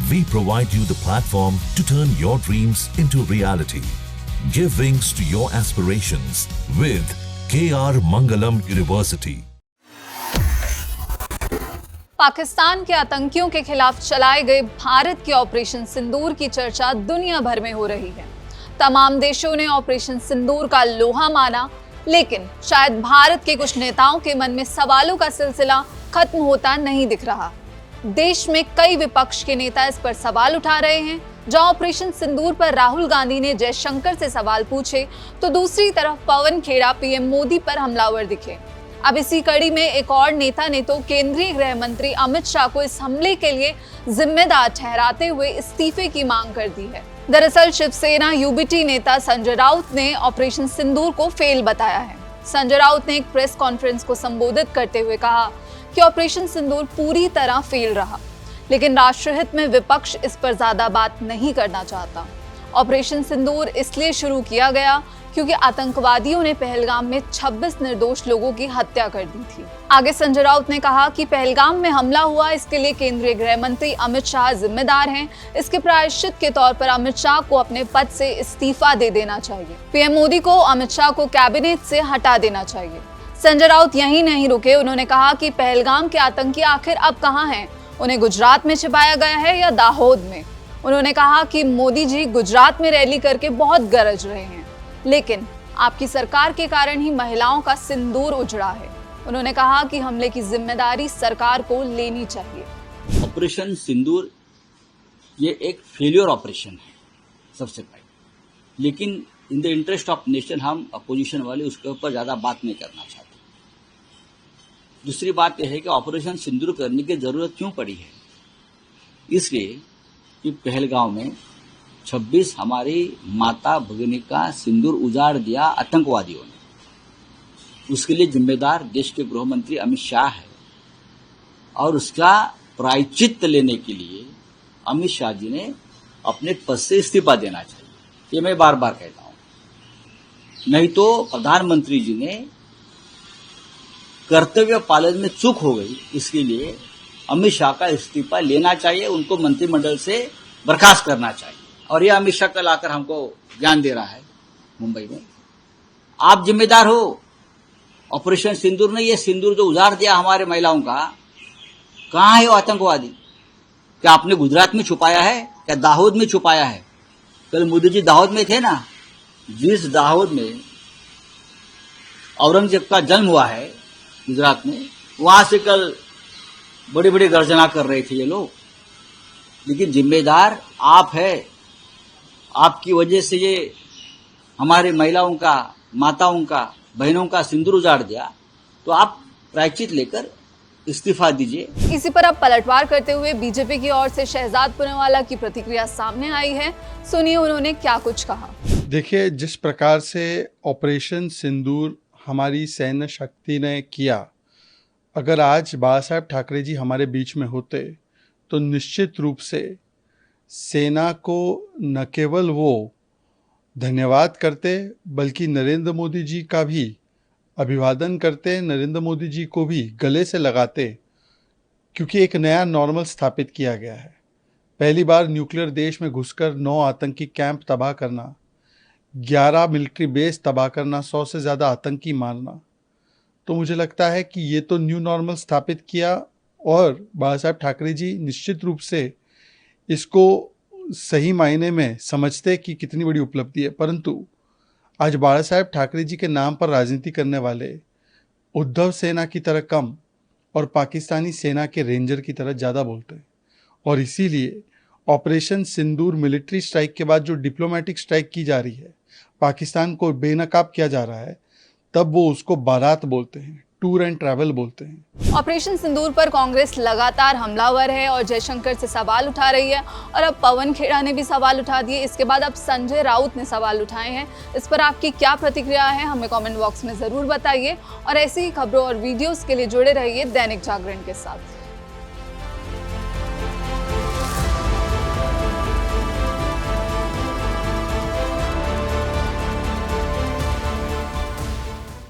We provide you the platform to turn your dreams into reality. Give wings to your aspirations with KR Mangalam University. Pakistan के आतंकियों के खिलाफ चलाए गए भारत के ऑपरेशन सिंदूर की चर्चा दुनिया भर में हो रही है। तमाम देशों ने ऑपरेशन सिंदूर का लोहा माना, लेकिन शायद भारत के कुछ नेताओं के मन में सवालों का सिलसिला खत्म होता नहीं दिख रहा। देश में कई विपक्ष के नेता इस पर सवाल उठा रहे हैं। जहां ऑपरेशन सिंदूर पर राहुल गांधी ने जयशंकर से सवाल पूछे, तो दूसरी तरफ पवन खेड़ा पीएम मोदी पर हमलावर दिखे। अब इसी कड़ी में एक और नेता ने तो केंद्रीय गृह मंत्री अमित शाह को इस हमले के लिए जिम्मेदार ठहराते हुए इस्तीफे की मांग कर दी है। दरअसल शिवसेना यूबीटी नेता संजय राउत ने ऑपरेशन सिंदूर को फेल बताया है। संजय राउत ने एक प्रेस कॉन्फ्रेंस को संबोधित करते हुए कहा कि ऑपरेशन सिंदूर पूरी तरह फेल रहा, लेकिन राष्ट्रहित में विपक्ष इस पर ज्यादा बात नहीं करना चाहता। ऑपरेशन सिंदूर इसलिए शुरू किया गया क्योंकि आतंकवादियों ने पहलगाम में 26 निर्दोष लोगों की हत्या कर दी थी। आगे संजय राउत ने कहा कि पहलगाम में हमला हुआ, इसके लिए केंद्रीय गृह मंत्री अमित शाह जिम्मेदार हैं। इसके प्रायश्चित के तौर पर अमित शाह को अपने पद से इस्तीफा दे देना चाहिए। पीएम मोदी को अमित शाह को कैबिनेट से हटा देना चाहिए। संजय राउत यहीं नहीं रुके, उन्होंने कहा कि पहलगाम के आतंकी आखिर अब कहां हैं? उन्हें गुजरात में छिपाया गया है या दाहोद में? उन्होंने कहा कि मोदी जी गुजरात में रैली करके बहुत गरज रहे हैं, लेकिन आपकी सरकार के कारण ही महिलाओं का सिंदूर उजड़ा है। उन्होंने कहा कि हमले की जिम्मेदारी सरकार को लेनी चाहिए। ऑपरेशन सिंदूर ये एक फेलियर ऑपरेशन है सबसे पहले, लेकिन in the interest of nation हम अपोजिशन वाले उसके ऊपर ज्यादा बात नहीं करना चाहते। दूसरी बात यह है कि ऑपरेशन सिंदूर करने की जरूरत क्यों पड़ी है? इसलिए कि पहलगांव में 26 हमारी माता भगिनी का सिंदूर उजाड़ दिया आतंकवादियों ने। उसके लिए जिम्मेदार देश के गृह मंत्री अमित शाह है, और उसका प्रायश्चित लेने के लिए अमित शाह जी ने अपने पद से इस्तीफा देना चाहिए। ये मैं बार बार कहता हूं, नहीं तो प्रधानमंत्री जी ने कर्तव्य पालन में चूक हो गई, इसके लिए अमित शाह का इस्तीफा लेना चाहिए, उनको मंत्रिमंडल से बर्खास्त करना चाहिए। और ये अमित शाह कल आकर हमको ज्ञान दे रहा है मुंबई में। आप जिम्मेदार हो। ऑपरेशन सिंदूर ने ये सिंदूर जो उजाड़ दिया हमारे महिलाओं का, कहां है वो आतंकवादी? क्या आपने गुजरात में छुपाया है, क्या दाहोद में छुपाया है? कल मोदी जी दाहोद में थे ना, जिस दाहोद में औरंगजेब का जन्म हुआ है गुजरात में, वहां से कल बड़ी बड़ी गर्जना कर रहे थे ये लोग। लेकिन जिम्मेदार आप है, आपकी वजह से ये हमारे महिलाओं का, माताओं का, बहनों का सिंदूर उजाड़ दिया, तो आप प्रायश्चित लेकर इस्तीफा दीजिए। इसी पर अब पलटवार करते हुए बीजेपी की ओर से शहजाद पुनेवाला की प्रतिक्रिया सामने आई है। सुनिए उन्होंने क्या कुछ कहा। देखिए, जिस प्रकार से ऑपरेशन सिंदूर हमारी सैन्य शक्ति ने किया, अगर आज बाला साहेब ठाकरे जी हमारे बीच में होते तो निश्चित रूप से सेना को न केवल वो धन्यवाद करते, बल्कि नरेंद्र मोदी जी का भी अभिवादन करते, नरेंद्र मोदी जी को भी गले से लगाते, क्योंकि एक नया नॉर्मल स्थापित किया गया है। पहली बार न्यूक्लियर देश में घुसकर 9 आतंकी कैंप तबाह करना, 11 मिलिट्री बेस तबाह करना, 100 से ज़्यादा आतंकी मारना, तो मुझे लगता है कि ये तो न्यू नॉर्मल स्थापित किया। और बाला साहेब ठाकरे जी निश्चित रूप से इसको सही मायने में समझते कि कितनी बड़ी उपलब्धि है। परंतु आज बाला साहेब ठाकरे जी के नाम पर राजनीति करने वाले उद्धव सेना की तरह कम और पाकिस्तानी सेना के रेंजर की तरह ज़्यादा बोलते हैं। और इसीलिए ऑपरेशन सिंदूर मिलिट्री स्ट्राइक के बाद जो डिप्लोमेटिक स्ट्राइक की जा रही है, पाकिस्तान को बेनकाब किया जा रहा है, तब वो उसको बारात बोलते हैं, टूर एंड ट्रैवल बोलते हैं। ऑपरेशन सिंदूर पर कांग्रेस लगातार हमलावर है और जयशंकर से सवाल उठा रही है, और अब पवन खेड़ा ने भी सवाल उठा दिए। इसके बाद अब संजय राउत ने सवाल उठाए हैं। इस पर आपकी क्या प्रतिक्रिया है, हमें कमेंट बॉक्स में जरूर बताइए। और ऐसी ही खबरों और वीडियोस के लिए जुड़े रहिए दैनिक जागरण के साथ।